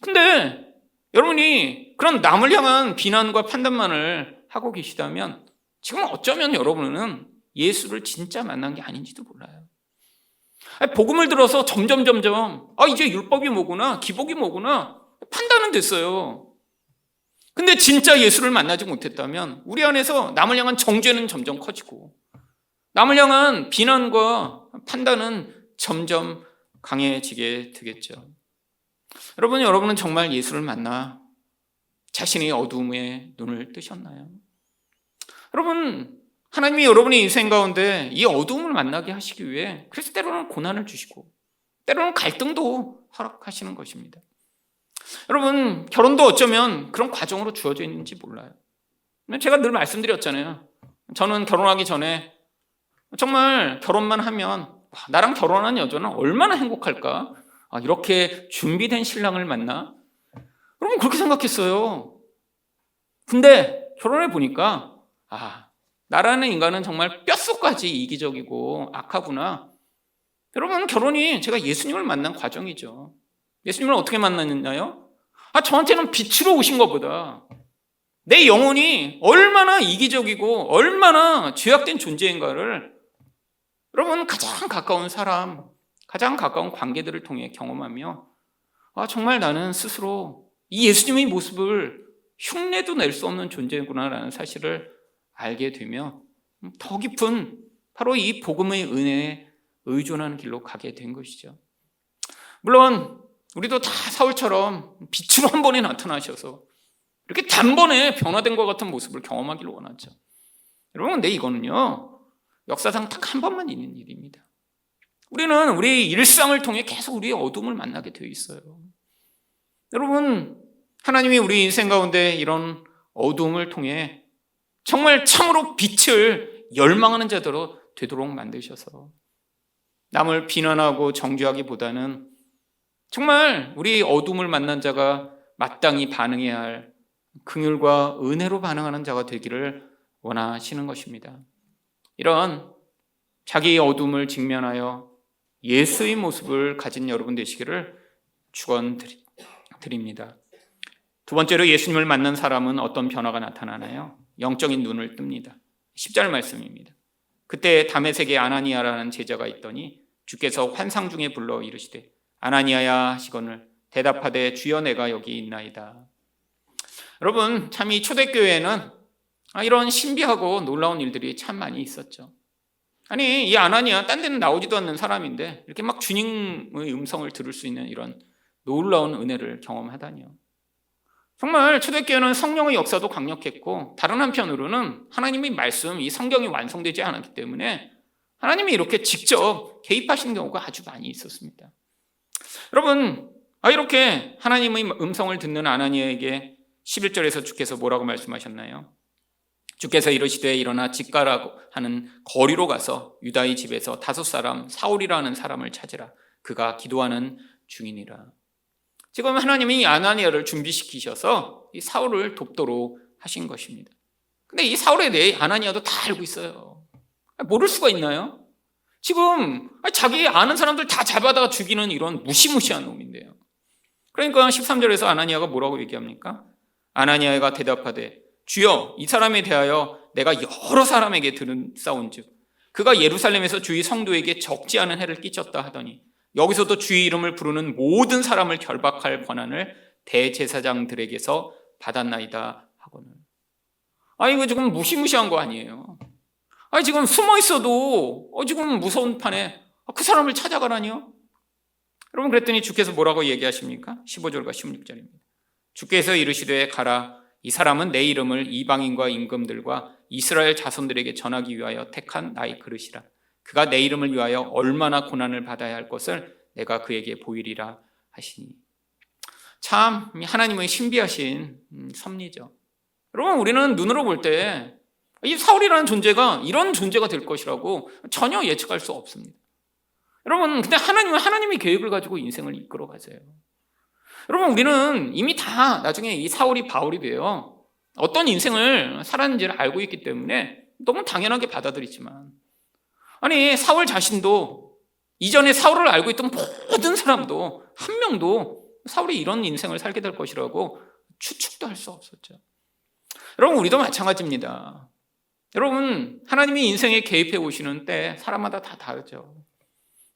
Speaker 1: 근데 여러분이 그런 남을 향한 비난과 판단만을 하고 계시다면 지금 어쩌면 여러분은 예수를 진짜 만난 게 아닌지도 몰라요. 복음을 들어서 점점 이제 율법이 뭐구나, 기복이 뭐구나 판단은 됐어요. 근데 진짜 예수를 만나지 못했다면 우리 안에서 남을 향한 정죄는 점점 커지고 남을 향한 비난과 판단은 점점 강해지게 되겠죠. 여러분은 정말 예수를 만나 자신의 어두움에 눈을 뜨셨나요? 여러분, 하나님이 여러분의 인생 가운데 이 어두움을 만나게 하시기 위해 그래서 때로는 고난을 주시고 때로는 갈등도 허락하시는 것입니다. 여러분, 결혼도 어쩌면 그런 과정으로 주어져 있는지 몰라요. 제가 늘 말씀드렸잖아요. 저는 결혼하기 전에 정말 결혼만 하면 나랑 결혼한 여자는 얼마나 행복할까? 이렇게 준비된 신랑을 만나? 여러분 그렇게 생각했어요. 근데 결혼해 보니까 나라는 인간은 정말 뼛속까지 이기적이고 악하구나. 여러분 결혼이 제가 예수님을 만난 과정이죠. 예수님을 어떻게 만났냐요? 저한테는 빛으로 오신 것보다 내 영혼이 얼마나 이기적이고 얼마나 죄악된 존재인가를 여러분 가장 가까운 사람, 가장 가까운 관계들을 통해 경험하며 정말 나는 스스로 이 예수님의 모습을 흉내도 낼 수 없는 존재구나라는 사실을 알게 되며 더 깊은 바로 이 복음의 은혜에 의존하는 길로 가게 된 것이죠. 물론 우리도 다 사울처럼 빛으로 한 번에 나타나셔서 이렇게 단번에 변화된 것 같은 모습을 경험하기를 원하죠. 여러분 근데 이거는요 역사상 딱 한 번만 있는 일입니다. 우리는 우리 일상을 통해 계속 우리의 어둠을 만나게 되어 있어요. 여러분 하나님이 우리 인생 가운데 이런 어둠을 통해 정말 참으로 빛을 열망하는 자들로 되도록 만드셔서 남을 비난하고 정죄하기보다는 정말 우리 어둠을 만난 자가 마땅히 반응해야 할 긍휼과 은혜로 반응하는 자가 되기를 원하시는 것입니다. 이런 자기의 어둠을 직면하여 예수의 모습을 가진 여러분 되시기를 축원드립니다. 두 번째로 예수님을 만난 사람은 어떤 변화가 나타나나요? 영적인 눈을 뜹니다. 10절 말씀입니다. 그때 다메섹에 아나니아라는 제자가 있더니 주께서 환상 중에 불러 이르시되 아나니아야 하시거늘 대답하되 주여 내가 여기 있나이다. 여러분 참 이 초대교회에는 이런 신비하고 놀라운 일들이 참 많이 있었죠. 이 아나니아 딴 데는 나오지도 않는 사람인데 이렇게 막 주님의 음성을 들을 수 있는 이런 놀라운 은혜를 경험하다니요. 정말 초대교회는 성령의 역사도 강력했고 다른 한편으로는 하나님의 말씀, 이 성경이 완성되지 않았기 때문에 하나님이 이렇게 직접 개입하신 경우가 아주 많이 있었습니다. 여러분 이렇게 하나님의 음성을 듣는 아나니아에게 11절에서 주께서 뭐라고 말씀하셨나요? 주께서 이르시되 일어나 직가라고 하는 거리로 가서 유다의 집에서 5사람 사울이라는 사람을 찾으라. 그가 기도하는 중이니라. 지금 하나님이 아나니아를 준비시키셔서 이 사울을 돕도록 하신 것입니다. 근데 이 사울에 대해 아나니아도 다 알고 있어요. 모를 수가 있나요? 지금 자기 아는 사람들 다 잡아다가 죽이는 이런 무시무시한 놈인데요. 그러니까 13절에서 아나니아가 뭐라고 얘기합니까? 아나니아가 대답하되 주여 이 사람에 대하여 내가 여러 사람에게 들은싸운즉 그가 예루살렘에서 주의 성도에게 적지 않은 해를 끼쳤다 하더니 여기서도 주의 이름을 부르는 모든 사람을 결박할 권한을 대제사장들에게서 받았나이다 하고는. 이거 지금 무시무시한 거 아니에요? 지금 숨어 있어도 지금 무서운 판에 그 사람을 찾아가라니요? 여러분 그랬더니 주께서 뭐라고 얘기하십니까? 15절과 16절입니다. 주께서 이르시되 가라. 이 사람은 내 이름을 이방인과 임금들과 이스라엘 자손들에게 전하기 위하여 택한 나의 그릇이라. 그가 내 이름을 위하여 얼마나 고난을 받아야 할 것을 내가 그에게 보이리라 하시니. 참 하나님의 신비하신 섭리죠. 여러분 우리는 눈으로 볼 때 이 사울이라는 존재가 이런 존재가 될 것이라고 전혀 예측할 수 없습니다. 여러분 근데 하나님은 하나님의 계획을 가지고 인생을 이끌어 가세요. 여러분 우리는 이미 다 나중에 이 사울이 바울이 돼요. 어떤 인생을 살았는지를 알고 있기 때문에 너무 당연하게 받아들이지만 사울 자신도 이전에 사울을 알고 있던 모든 사람도 한 명도 사울이 이런 인생을 살게 될 것이라고 추측도 할 수 없었죠. 여러분 우리도 마찬가지입니다. 여러분 하나님이 인생에 개입해 오시는 때 사람마다 다 다르죠.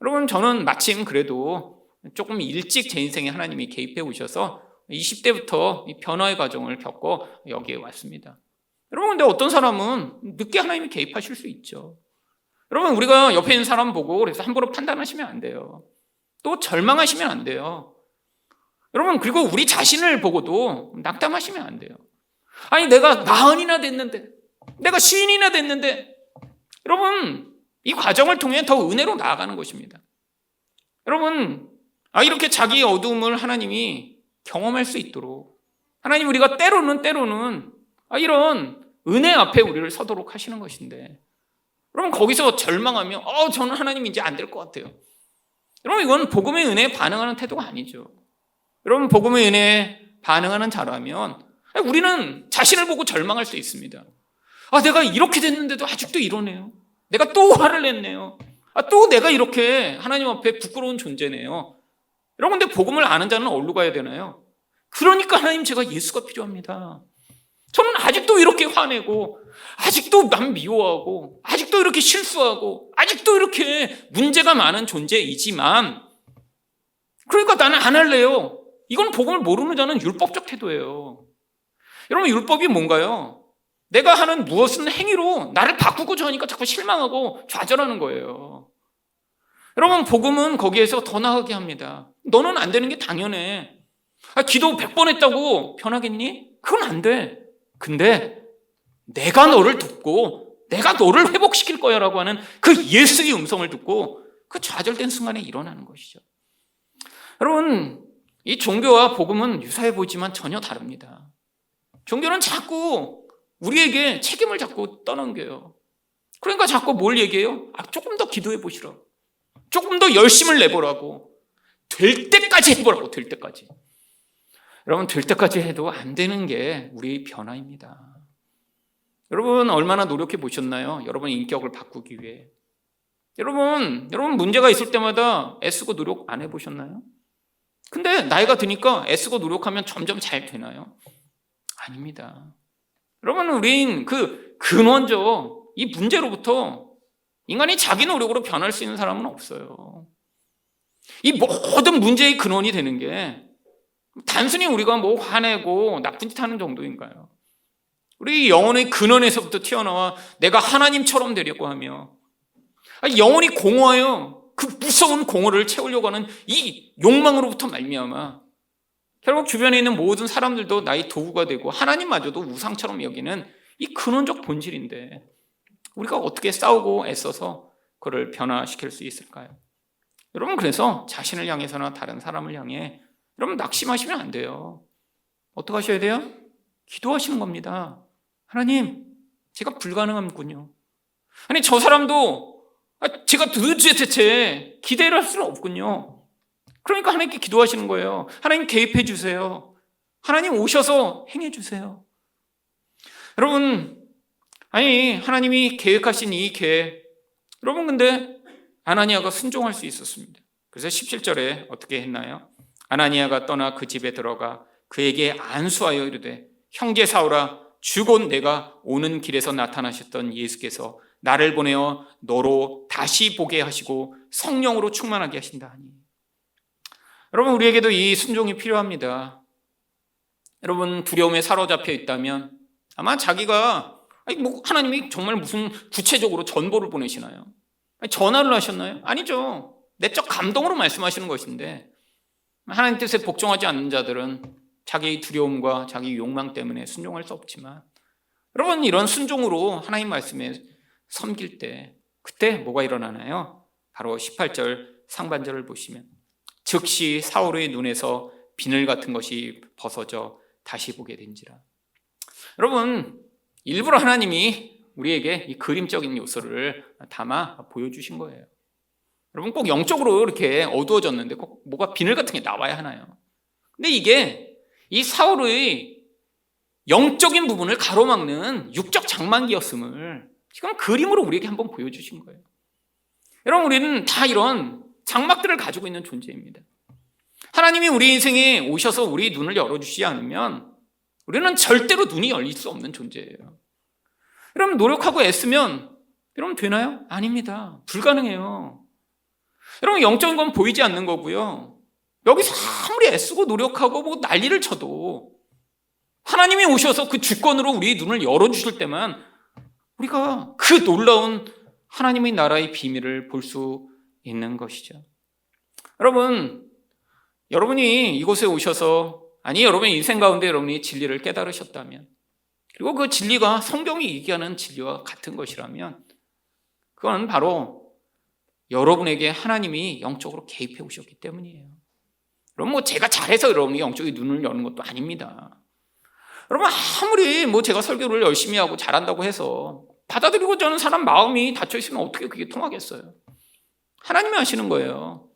Speaker 1: 여러분 저는 마침 그래도 조금 일찍 제 인생에 하나님이 개입해 오셔서 20대부터 이 변화의 과정을 겪고 여기에 왔습니다. 여러분 근데 어떤 사람은 늦게 하나님이 개입하실 수 있죠. 여러분 우리가 옆에 있는 사람 보고 그래서 함부로 판단하시면 안 돼요. 또 절망하시면 안 돼요. 여러분 그리고 우리 자신을 보고도 낙담하시면 안 돼요. 내가 40이나 됐는데 내가 50이나 됐는데 여러분 이 과정을 통해 더 은혜로 나아가는 것입니다. 여러분 이렇게 자기의 어두움을 하나님이 경험할 수 있도록 하나님 우리가 때로는 이런 은혜 앞에 우리를 서도록 하시는 것인데 여러분 거기서 절망하며 저는 하나님 이제 안 될 것 같아요. 여러분 이건 복음의 은혜에 반응하는 태도가 아니죠. 여러분 복음의 은혜에 반응하는 자라면 우리는 자신을 보고 절망할 수 있습니다. 내가 이렇게 됐는데도 아직도 이러네요. 내가 또 화를 냈네요. 또 내가 이렇게 하나님 앞에 부끄러운 존재네요. 여러분 근데 복음을 아는 자는 어디로 가야 되나요? 그러니까 하나님 제가 예수가 필요합니다. 저는 아직도 이렇게 화내고 아직도 남 미워하고 아직도 이렇게 실수하고 아직도 이렇게 문제가 많은 존재이지만 그러니까 나는 안 할래요. 이건 복음을 모르는 자는 율법적 태도예요. 여러분 율법이 뭔가요? 내가 하는 무엇은 행위로 나를 바꾸고자 하니까 자꾸 실망하고 좌절하는 거예요. 여러분 복음은 거기에서 더 나아가게 합니다. 너는 안 되는 게 당연해. 기도 100번 했다고 변하겠니? 그건 안 돼. 근데 내가 너를 돕고 내가 너를 회복시킬 거야 라고 하는 그 예수의 음성을 듣고 그 좌절된 순간에 일어나는 것이죠. 여러분 이 종교와 복음은 유사해 보이지만 전혀 다릅니다. 종교는 자꾸 우리에게 책임을 자꾸 떠넘겨요. 그러니까 자꾸 뭘 얘기해요? 조금 더 기도해 보시라고, 조금 더 열심을 내보라고, 될 때까지 해보라고. 될 때까지. 여러분 될 때까지 해도 안 되는 게 우리 변화입니다. 여러분 얼마나 노력해 보셨나요? 여러분 인격을 바꾸기 위해. 여러분 문제가 있을 때마다 애쓰고 노력 안 해보셨나요? 근데 나이가 드니까 애쓰고 노력하면 점점 잘 되나요? 아닙니다. 여러분 우린 그 근원적 이 문제로부터 인간이 자기 노력으로 변할 수 있는 사람은 없어요. 이 모든 문제의 근원이 되는 게 단순히 우리가 뭐 화내고 나쁜 짓 하는 정도인가요? 우리 영혼의 근원에서부터 튀어나와 내가 하나님처럼 되려고 하며 영혼이 공허하여 그 무서운 공허를 채우려고 하는 이 욕망으로부터 말미암아 결국 주변에 있는 모든 사람들도 나의 도구가 되고 하나님마저도 우상처럼 여기는 이 근원적 본질인데 우리가 어떻게 싸우고 애써서 그를 변화시킬 수 있을까요? 여러분 그래서 자신을 향해서나 다른 사람을 향해 여러분 낙심하시면 안 돼요. 어떻게 하셔야 돼요? 기도하시는 겁니다. 하나님 제가 불가능하군요. 아니 저 사람도 제가 도대체 기대를 할 수는 없군요. 그러니까 하나님께 기도하시는 거예요. 하나님 개입해 주세요. 하나님 오셔서 행해 주세요. 여러분 하나님이 계획하신 이 계획, 여러분 근데 아나니아가 순종할 수 있었습니다. 그래서 17절에 어떻게 했나요? 아나니아가 떠나 그 집에 들어가 그에게 안수하여 이르되 형제 사울아 주곧 내가 오는 길에서 나타나셨던 예수께서 나를 보내어 너로 다시 보게 하시고 성령으로 충만하게 하신다 하니. 여러분 우리에게도 이 순종이 필요합니다. 여러분 두려움에 사로잡혀 있다면 아마 자기가 하나님이 정말 무슨 구체적으로 전보를 보내시나요? 전화를 하셨나요? 아니죠. 내적 감동으로 말씀하시는 것인데 하나님 뜻에 복종하지 않는 자들은 자기의 두려움과 자기 욕망 때문에 순종할 수 없지만 여러분 이런 순종으로 하나님 말씀에 섬길 때 그때 뭐가 일어나나요? 바로 18절 상반절을 보시면 즉시 사울의 눈에서 비늘 같은 것이 벗어져 다시 보게 된지라. 여러분 일부러 하나님이 우리에게 이 그림적인 요소를 담아 보여주신 거예요. 여러분 꼭 영적으로 이렇게 어두워졌는데 꼭 뭐가 비늘 같은 게 나와야 하나요? 근데 이게 이 사울의 영적인 부분을 가로막는 육적 장막이었음을 지금 그림으로 우리에게 한번 보여주신 거예요. 여러분 우리는 다 이런 장막들을 가지고 있는 존재입니다. 하나님이 우리 인생에 오셔서 우리 눈을 열어주시지 않으면 우리는 절대로 눈이 열릴 수 없는 존재예요. 여러분 노력하고 애쓰면 여러분 되나요? 아닙니다. 불가능해요. 여러분 영적인 건 보이지 않는 거고요. 여기서 아무리 애쓰고 노력하고 뭐 난리를 쳐도 하나님이 오셔서 그 주권으로 우리 눈을 열어주실 때만 우리가 그 놀라운 하나님의 나라의 비밀을 볼 수 있는 것이죠. 여러분이 이곳에 오셔서 여러분의 인생 가운데 여러분이 진리를 깨달으셨다면 그리고 그 진리가 성경이 얘기하는 진리와 같은 것이라면 그건 바로 여러분에게 하나님이 영적으로 개입해 오셨기 때문이에요. 여러분 제가 잘해서 여러분이 영적인 눈을 여는 것도 아닙니다. 여러분 아무리 제가 설교를 열심히 하고 잘한다고 해서 받아들이고자 하는 사람 마음이 닫혀 있으면 어떻게 그게 통하겠어요? 하나님이 하시는 거예요.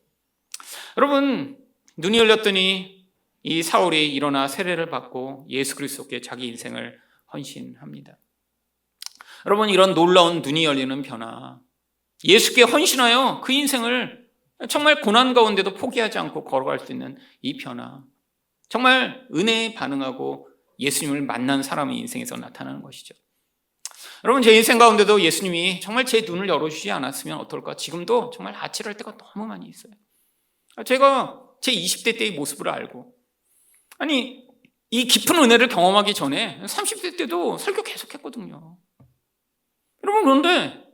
Speaker 1: 여러분, 눈이 열렸더니 이 사울이 일어나 세례를 받고 예수 그리스도께 자기 인생을 헌신합니다. 여러분, 이런 놀라운 눈이 열리는 변화, 예수께 헌신하여 그 인생을 정말 고난 가운데도 포기하지 않고 걸어갈 수 있는 이 변화, 정말 은혜에 반응하고 예수님을 만난 사람의 인생에서 나타나는 것이죠. 여러분, 제 인생 가운데도 예수님이 정말 제 눈을 열어주지 않았으면 어떨까? 지금도 정말 아찔할 때가 너무 많이 있어요. 제가 제 20대 때의 모습을 알고, 아니, 이 깊은 은혜를 경험하기 전에 30대 때도 설교 계속했거든요. 여러분, 그런데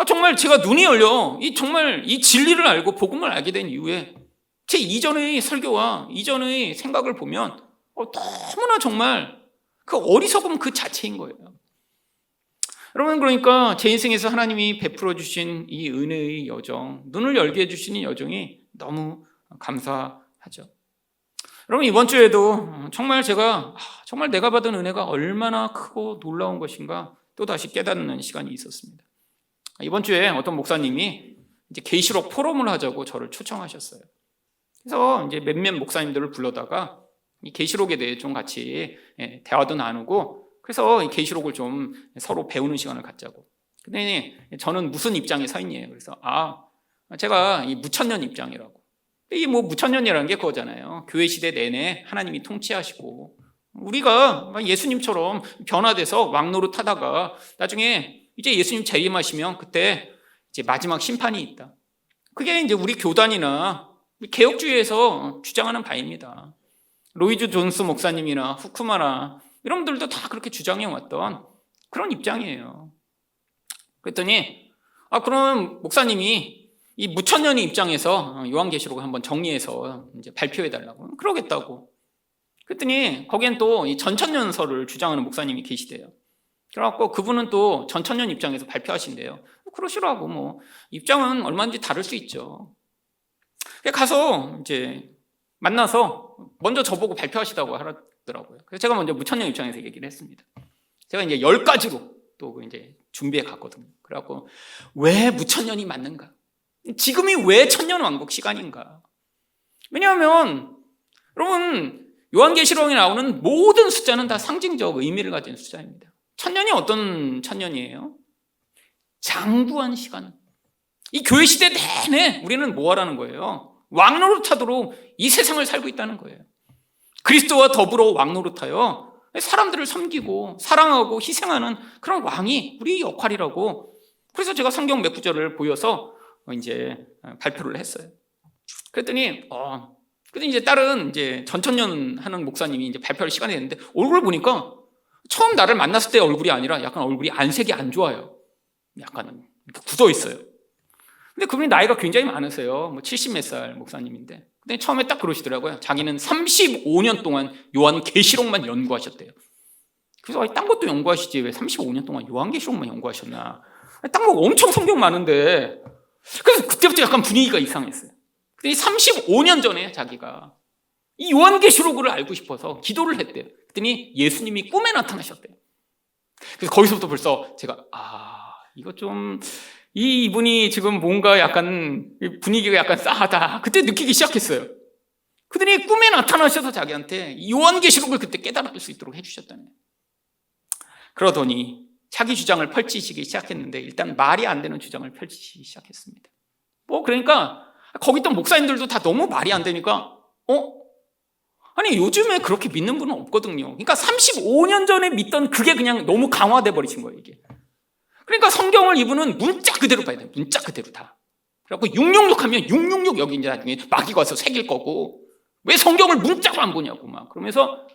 Speaker 1: 정말 제가 눈이 열려 정말 이 진리를 알고 복음을 알게 된 이후에 제 이전의 설교와 이전의 생각을 보면 너무나 정말 그 어리석음 그 자체인 거예요. 여러분, 그러니까 제 인생에서 하나님이 베풀어 주신 이 은혜의 여정, 눈을 열게 해주시는 여정이 너무 감사하죠. 여러분, 이번 주에도 정말 제가 정말 내가 받은 은혜가 얼마나 크고 놀라운 것인가 또 다시 깨닫는 시간이 있었습니다. 이번 주에 어떤 목사님이 이제 계시록 포럼을 하자고 저를 초청하셨어요. 그래서 이제 몇몇 목사님들을 불러다가 이 계시록에 대해 좀 같이 대화도 나누고, 그래서 이 계시록을 좀 서로 배우는 시간을 갖자고. 근데 저는 무슨 입장에 서 있냐요. 그래서 제가 이 무천년 입장이라고. 이 뭐 무천년이라는 게 그거잖아요. 교회 시대 내내 하나님이 통치하시고 우리가 예수님처럼 변화돼서 왕노릇하다가 나중에 이제 예수님 재림하시면 그때 이제 마지막 심판이 있다. 그게 이제 우리 교단이나 개혁주의에서 주장하는 바입니다. 로이드 존스 목사님이나 후쿠마나 이런 분들도 다 그렇게 주장해 왔던 그런 입장이에요. 그랬더니 그럼 목사님이 이 무천년의 입장에서 요한계시록을 한번 정리해서 이제 발표해 달라고 그러겠다고. 그랬더니 거기엔 또 이 전천년설을 주장하는 목사님이 계시대요. 그래갖고 그분은 또 전천년 입장에서 발표하신대요. 그러시라고 뭐 입장은 얼마든지 다를 수 있죠. 가서 이제 만나서 먼저 저보고 발표하시다고 하더라고요. 그래서 제가 먼저 무천년 입장에서 얘기를 했습니다. 제가 이제 10가지로 또 이제 준비해 갔거든요. 그래갖고 왜 무천년이 맞는가? 지금이 왜 천년왕국 시간인가? 왜냐하면 여러분, 요한계시록에 나오는 모든 숫자는 다 상징적 의미를 가진 숫자입니다. 천년이 어떤 천년이에요? 장구한 시간. 이 교회 시대 내내 우리는 뭐 하라는 거예요? 왕노릇하도록 이 세상을 살고 있다는 거예요. 그리스도와 더불어 왕노릇하여 사람들을 섬기고 사랑하고 희생하는 그런 왕이 우리 역할이라고. 그래서 제가 성경 몇 구절을 보여서 이제 발표를 했어요. 그랬더니 이제 다른 이제 전천년 하는 목사님이 이제 발표할 시간이 됐는데 얼굴을 보니까 처음 나를 만났을 때 얼굴이 아니라 약간 얼굴이 안색이 안 좋아요. 약간 굳어 있어요. 근데 그분이 나이가 굉장히 많으세요. 뭐 70 몇 살 목사님인데. 근데 처음에 딱 그러시더라고요. 자기는 35년 동안 요한계시록만 연구하셨대요. 그래서 딴 것도 연구하시지 왜 35년 동안 요한계시록만 연구하셨나? 딴 거 엄청 성경 많은데. 그래서 그때부터 약간 분위기가 이상했어요. 근데 35년 전에 자기가 이 요한계시록을 알고 싶어서 기도를 했대요. 그랬더니 예수님이 꿈에 나타나셨대요. 그래서 거기서부터 벌써 제가 이거 좀 이분이 지금 뭔가 약간 분위기가 약간 싸하다 그때 느끼기 시작했어요. 그들이 꿈에 나타나셔서 자기한테 요한계시록을 그때 깨달을 수 있도록 해주셨다네요. 그러더니 자기 주장을 펼치시기 시작했는데 일단 말이 안 되는 주장을 펼치기 시작했습니다. 그러니까 거기 있던 목사님들도 다 너무 말이 안 되니까 아니 요즘에 그렇게 믿는 분은 없거든요. 그러니까 35년 전에 믿던 그게 그냥 너무 강화돼 버리신 거예요, 이게. 그러니까 성경을 이분은 문자 그대로 봐야 돼요. 문자 그대로 다. 그래갖고 666 하면 666 여기 이제 나중에 마귀가 와서 새길 거고 왜 성경을 문자로 안 보냐고 막 그러면서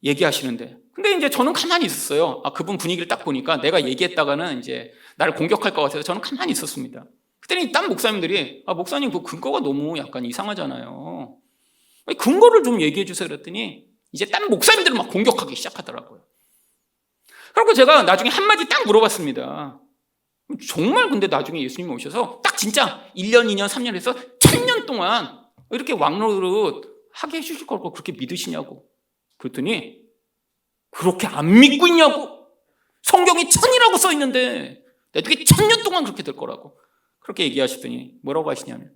Speaker 1: 얘기하시는데, 근데 이제 저는 가만히 있었어요. 그분 분위기를 딱 보니까 내가 얘기했다가는 이제 나를 공격할 것 같아서 저는 가만히 있었습니다. 그랬더니 딴 목사님들이 목사님 그 근거가 너무 약간 이상하잖아요. 근거를 좀 얘기해 주세요. 그랬더니 이제 딴 목사님들을 막 공격하기 시작하더라고요. 그리고 제가 나중에 한마디 딱 물어봤습니다. 정말 근데 나중에 예수님이 오셔서 딱 진짜 1년, 2년, 3년 해서 1000년 동안 이렇게 왕노릇 하게 해주실 거고 그렇게 믿으시냐고. 그랬더니 그렇게 안 믿고 있냐고. 성경이 1000이라고 천년이라고 써 있는데 나중에 1000년 동안 그렇게 될 거라고 그렇게 얘기하시더니 뭐라고 하시냐면,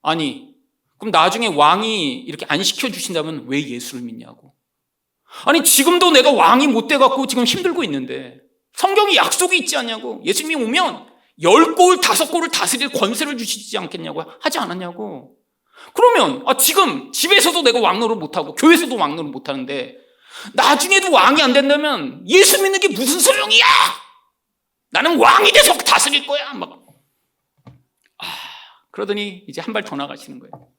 Speaker 1: 아니 그럼 나중에 왕이 이렇게 안 시켜주신다면 왜 예수를 믿냐고. 아니 지금도 내가 왕이 못 돼갖고 지금 힘들고 있는데 성경에 약속이 있지 않냐고. 예수님이 오면 10골 5골을 다스릴 권세를 주시지 않겠냐고 하지 않았냐고. 그러면 지금 집에서도 내가 왕노릇 못하고 교회에서도 왕노릇 못하는데 나중에도 왕이 안 된다면 예수 믿는 게 무슨 소용이야. 나는 왕이 돼서 다스릴 거야. 그러더니 이제 한 발 더 나가시는 거예요.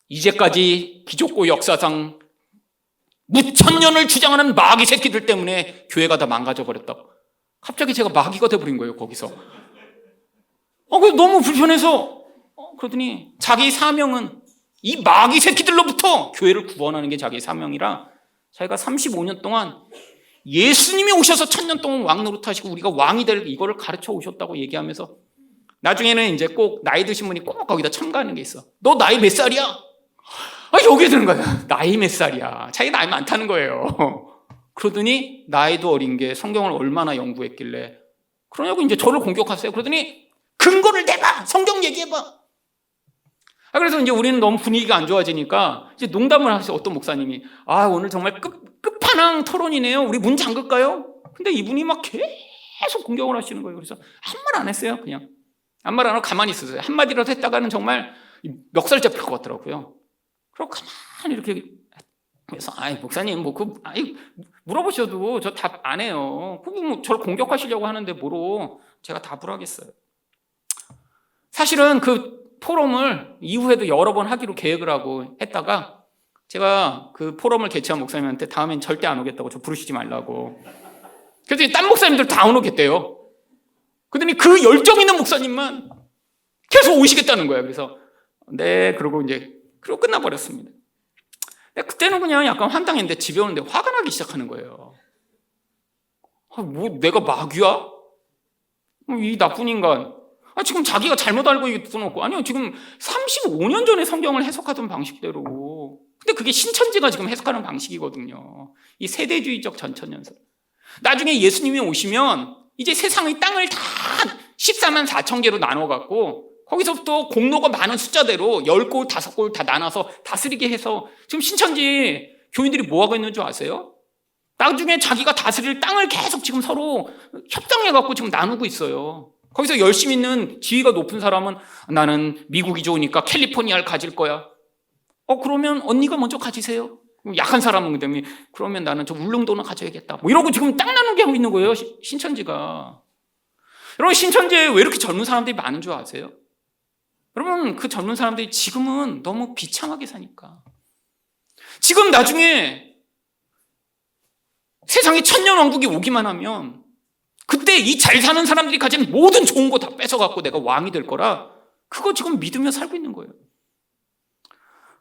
Speaker 1: 이제까지 기독교 역사상 무천년을 주장하는 마귀 새끼들 때문에 교회가 다 망가져 버렸다고. 갑자기 제가 마귀가 돼버린 거예요, 거기서. 너무 불편해서. 그러더니 자기 사명은 이 마귀 새끼들로부터 교회를 구원하는 게 자기 사명이라 자기가 35년 동안 예수님이 오셔서 1000년 동안 왕 노릇하시고 우리가 왕이 될 이거를 가르쳐 오셨다고 얘기하면서 나중에는 이제 꼭 나이 드신 분이 꼭 거기다 참가하는 게 있어. 너 나이 몇 살이야? 여기에 드는 거야. 나이 몇 살이야? 자기 나이 많다는 거예요. 그러더니 나이도 어린 게 성경을 얼마나 연구했길래 그러냐고 이제 저를 공격하세요. 그러더니 근거를 내봐. 성경 얘기해봐. 그래서 이제 우리는 너무 분위기가 안 좋아지니까 이제 농담을 하셔. 어떤 목사님이 오늘 정말 끝판왕 토론이네요. 우리 문 잠글까요? 근데 이분이 막 계속 공격을 하시는 거예요. 그래서 한 말 안 했어요. 그냥 한 말 안 하고 가만히 있었어요. 한마디라도 했다가는 정말 멱살 잡힐 것 같더라고요. 그리고 가만히 이렇게 해서 목사님 물어보셔도 저 답 안 해요. 저를 공격하시려고 하는데 뭐로 제가 답을 하겠어요. 사실은 그 포럼을 이후에도 여러 번 하기로 계획을 하고 했다가 제가 그 포럼을 개최한 목사님한테 다음엔 절대 안 오겠다고, 저 부르시지 말라고. 그래서 딴 목사님들 다 안 오겠대요. 그러더니 그 열정 있는 목사님만 계속 오시겠다는 거예요. 그래서 네, 그러고 끝나버렸습니다. 그때는 그냥 약간 황당했는데 집에 오는데 화가 나기 시작하는 거예요. 내가 마귀야? 이 나쁜 인간. 지금 자기가 잘못 알고 있고 아니요, 지금 35년 전에 성경을 해석하던 방식대로. 근데 그게 신천지가 지금 해석하는 방식이거든요. 이 세대주의적 전천연설. 나중에 예수님이 오시면 이제 세상의 땅을 다 14만 4천 개로 나눠갖고 거기서부터 공로가 많은 숫자대로 10골 5골 다 나눠서 다스리게 해서 지금 신천지 교인들이 뭐하고 있는 줄 아세요? 나중에 자기가 다스릴 땅을 계속 지금 서로 협상해갖고 지금 나누고 있어요. 거기서 열심히 있는 지위가 높은 사람은 나는 미국이 좋으니까 캘리포니아를 가질 거야. 그러면 언니가 먼저 가지세요. 약한 사람은 그러면 나는 저 울릉도는 가져야겠다. 이러고 지금 땅 나누게 하고 있는 거예요, 신천지가. 여러분, 신천지에 왜 이렇게 젊은 사람들이 많은 줄 아세요? 여러분, 그 젊은 사람들이 지금은 너무 비참하게 사니까. 지금 나중에 세상에 천년왕국이 오기만 하면 그때 이 잘 사는 사람들이 가진 모든 좋은 거 다 뺏어갖고 내가 왕이 될 거라 그거 지금 믿으며 살고 있는 거예요.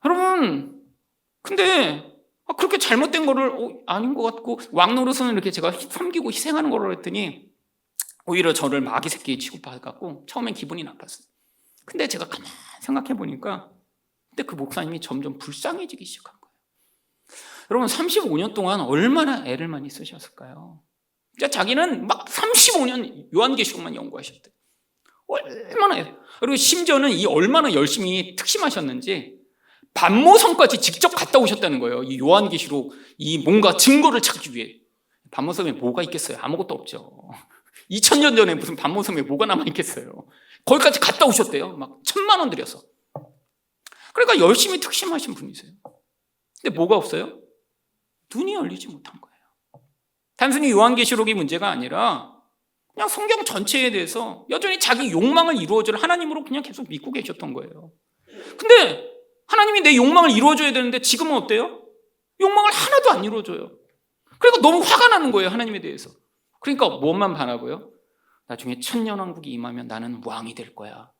Speaker 1: 여러분, 근데 그렇게 잘못된 거를 아닌 것 같고 왕노릇은 이렇게 제가 섬기고 희생하는 거로 했더니 오히려 저를 마귀 새끼 취급받아갖고 처음엔 기분이 나빴어요. 근데 제가 가만히 생각해 보니까 그때 그 목사님이 점점 불쌍해지기 시작한 거예요. 여러분, 35년 동안 얼마나 애를 많이 쓰셨을까요? 자기는 막 35년 요한계시록만 연구하셨대요. 얼마나. 그리고 심지어는 이 얼마나 열심히 특심하셨는지 반모섬까지 직접 갔다 오셨다는 거예요. 이 요한계시록 이 뭔가 증거를 찾기 위해. 반모섬에 뭐가 있겠어요? 아무것도 없죠. 2000년 전에 무슨 반모섬에 뭐가 남아있겠어요. 거기까지 갔다 오셨대요. 막 1000만 원 들여서. 그러니까 열심히 특심하신 분이세요. 근데 뭐가 없어요? 눈이 열리지 못한 거예요. 단순히 요한계시록이 문제가 아니라 그냥 성경 전체에 대해서 여전히 자기 욕망을 이루어줄 하나님으로 그냥 계속 믿고 계셨던 거예요. 근데 하나님이 내 욕망을 이루어줘야 되는데 지금은 어때요? 욕망을 하나도 안 이루어줘요. 그러니까 너무 화가 나는 거예요, 하나님에 대해서. 그러니까 무엇만 바라고요? 나중에 천년왕국이 임하면 나는 왕이 될 거야.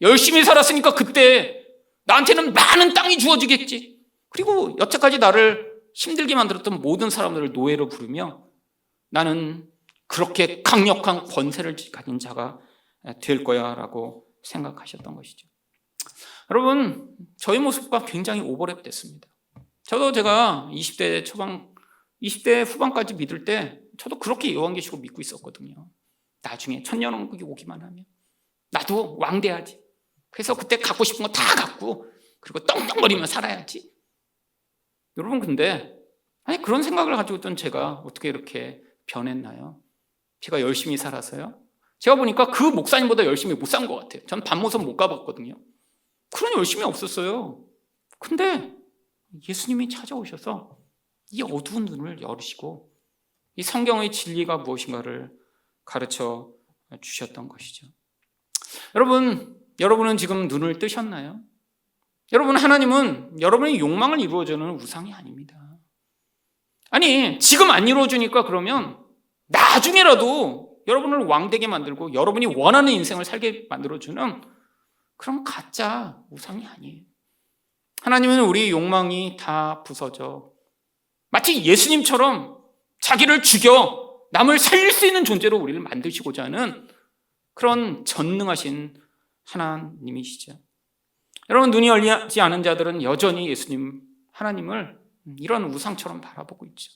Speaker 1: 열심히 살았으니까 그때 나한테는 많은 땅이 주어지겠지. 그리고 여태까지 나를 힘들게 만들었던 모든 사람들을 노예로 부르며 나는 그렇게 강력한 권세를 가진 자가 될 거야 라고 생각하셨던 것이죠. 여러분, 저희 모습과 굉장히 오버랩 됐습니다. 저도 제가 20대 후반까지 믿을 때 저도 그렇게 요한계시록 믿고 있었거든요. 나중에 천년왕국이 오기만 하면 나도 왕 돼야지. 그래서 그때 갖고 싶은 거 다 갖고 그리고 떵떵거리며 살아야지. 여러분, 근데 그런 생각을 가지고 있던 제가 어떻게 이렇게 변했나요? 제가 열심히 살아서요? 제가 보니까 그 목사님보다 열심히 못 산 것 같아요. 전 밤모섬 못 가봤거든요. 그런 열심이 없었어요. 근데 예수님이 찾아오셔서 이 어두운 눈을 열으시고 이 성경의 진리가 무엇인가를 가르쳐 주셨던 것이죠. 여러분은 지금 눈을 뜨셨나요? 여러분, 하나님은 여러분의 욕망을 이루어주는 우상이 아닙니다. 아니, 지금 안 이루어주니까 그러면 나중에라도 여러분을 왕되게 만들고 여러분이 원하는 인생을 살게 만들어주는 그런 가짜 우상이 아니에요. 하나님은 우리 욕망이 다 부서져 마치 예수님처럼 자기를 죽여 남을 살릴 수 있는 존재로 우리를 만드시고자 하는 그런 전능하신 하나님이시죠. 여러분, 눈이 열리지 않은 자들은 여전히 예수님, 하나님을 이런 우상처럼 바라보고 있죠.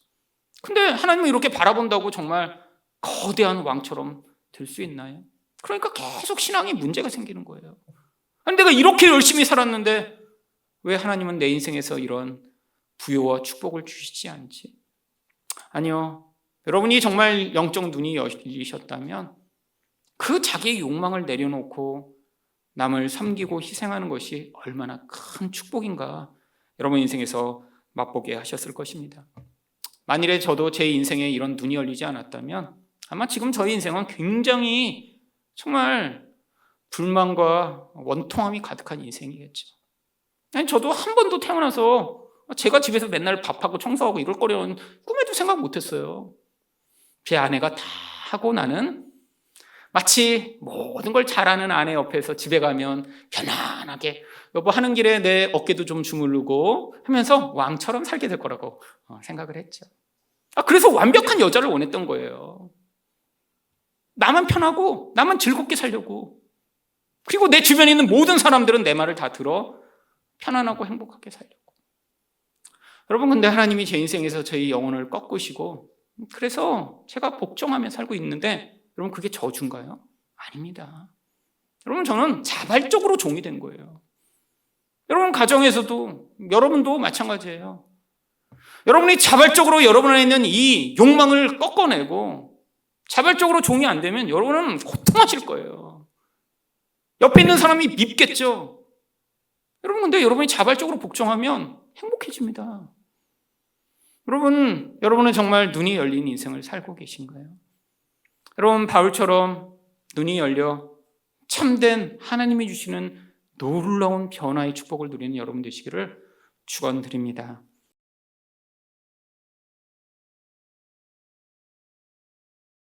Speaker 1: 근데 하나님을 이렇게 바라본다고 정말 거대한 왕처럼 될 수 있나요? 그러니까 계속 신앙에 문제가 생기는 거예요. 아니, 내가 이렇게 열심히 살았는데 왜 하나님은 내 인생에서 이런 부요와 축복을 주시지 않지? 아니요. 여러분이 정말 영적 눈이 열리셨다면 그 자기의 욕망을 내려놓고 남을 섬기고 희생하는 것이 얼마나 큰 축복인가 여러분 인생에서 맛보게 하셨을 것입니다. 만일에 저도 제 인생에 이런 눈이 열리지 않았다면 아마 지금 저희 인생은 굉장히 정말 불만과 원통함이 가득한 인생이겠죠. 아니, 저도 한 번도 태어나서 제가 집에서 맨날 밥하고 청소하고 이럴 거려는 꿈에도 생각 못했어요. 제 아내가 다 하고 나는 마치 모든 걸 잘하는 아내 옆에서 집에 가면 편안하게 여보 하는 길에 내 어깨도 좀 주무르고 하면서 왕처럼 살게 될 거라고 생각을 했죠. 그래서 완벽한 여자를 원했던 거예요. 나만 편하고 나만 즐겁게 살려고, 그리고 내 주변에 있는 모든 사람들은 내 말을 다 들어 편안하고 행복하게 살려고. 여러분, 근데 하나님이 제 인생에서 저희 영혼을 꺾으시고 그래서 제가 복종하며 살고 있는데 여러분, 그게 저주인가요? 아닙니다. 여러분, 저는 자발적으로 종이 된 거예요. 여러분, 가정에서도 여러분도 마찬가지예요. 여러분이 자발적으로 여러분 안에 있는 이 욕망을 꺾어내고 자발적으로 종이 안 되면 여러분은 고통하실 거예요. 옆에 있는 사람이 밉겠죠. 여러분, 근데 여러분이 자발적으로 복종하면 행복해집니다. 여러분은 정말 눈이 열린 인생을 살고 계신가요? 여러분, 바울처럼 눈이 열려 참된 하나님이 주시는 놀라운 변화의 축복을 누리는 여러분 되시기를 축원드립니다.